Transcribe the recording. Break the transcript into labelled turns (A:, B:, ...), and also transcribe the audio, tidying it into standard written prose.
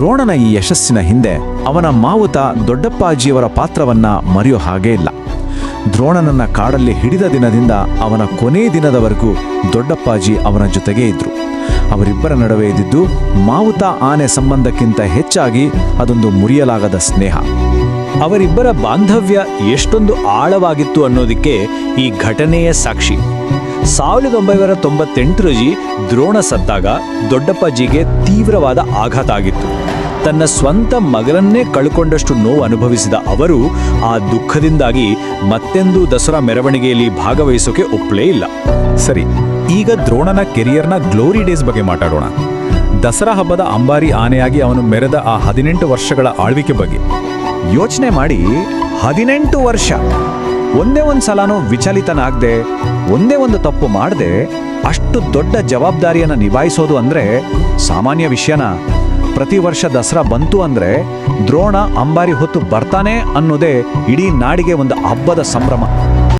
A: ದ್ರೋಣನ ಈ ಯಶಸ್ಸಿನ ಹಿಂದೆ ಅವನ ಮಾವುತ ದೊಡ್ಡಪ್ಪಾಜಿಯವರ ಪಾತ್ರವನ್ನ ಮರೆಯೋ ಹಾಗೇ ಇಲ್ಲ. ದ್ರೋಣನನ್ನ ಕಾಡಲ್ಲಿ ಹಿಡಿದ ದಿನದಿಂದ ಅವನ ಕೊನೇ ದಿನದವರೆಗೂ ದೊಡ್ಡಪ್ಪಾಜಿ ಅವನ ಜೊತೆಗೇ ಇದ್ರು. ಅವರಿಬ್ಬರ ನಡುವೆ ಇದ್ದಿದ್ದು ಮಾವುತ ಆನೆ ಸಂಬಂಧಕ್ಕಿಂತ ಹೆಚ್ಚಾಗಿ ಅದೊಂದು ಮುರಿಯಲಾಗದ ಸ್ನೇಹ.
B: ಅವರಿಬ್ಬರ ಬಾಂಧವ್ಯ ಎಷ್ಟೊಂದು ಆಳವಾಗಿತ್ತು ಅನ್ನೋದಕ್ಕೆ ಈ ಘಟನೆಯ ಸಾಕ್ಷಿ. 1998ರಲ್ಲಿ ದ್ರೋಣ ಸತ್ತಾಗ ದೊಡ್ಡಪ್ಪಾಜಿಗೆ ತೀವ್ರವಾದ ಆಘಾತ ಆಗಿತ್ತು. ತನ್ನ ಸ್ವಂತ ಮಗನನ್ನೇ ಕಳ್ಕೊಂಡಷ್ಟು ನೋವು ಅನುಭವಿಸಿದ ಅವರು ಆ ದುಃಖದಿಂದಾಗಿ ಮತ್ತೆಂದೂ ದಸರಾ ಮೆರವಣಿಗೆಯಲ್ಲಿ ಭಾಗವಹಿಸೋಕೆ ಒಪ್ಪಲೇ ಇಲ್ಲ.
C: ಸರಿ, ಈಗ ದ್ರೋಣನ ಕೆರಿಯರ್ನ ಗ್ಲೋರಿ ಡೇಸ್ ಬಗ್ಗೆ ಮಾತಾಡೋಣ. ದಸರಾ ಹಬ್ಬದ ಅಂಬಾರಿ ಆನೆಯಾಗಿ ಅವನು ಮೆರೆದ ಆ 18 ವರ್ಷಗಳ ಆಳ್ವಿಕೆ ಬಗ್ಗೆ
A: ಯೋಚನೆ ಮಾಡಿ. 18 ವರ್ಷ ಒಂದೇ ಒಂದು ಸಲನೂ ವಿಚಲಿತನಾಗದೆ, ಒಂದೇ ಒಂದು ತಪ್ಪು ಮಾಡದೆ ಅಷ್ಟು ದೊಡ್ಡ ಜವಾಬ್ದಾರಿಯನ್ನು ನಿಭಾಯಿಸೋದು ಅಂದ್ರೆ ಸಾಮಾನ್ಯ ವಿಷಯನ? ಪ್ರತಿ ವರ್ಷ ದಸರಾ ಬಂತು ಅಂದ್ರೆ ದ್ರೋಣ ಅಂಬಾರಿ ಹೊತ್ತು ಬರ್ತಾನೆ ಅನ್ನೋದೇ ಇಡೀ ನಾಡಿಗೆ ಒಂದು ಹಬ್ಬದ ಸಂಭ್ರಮ.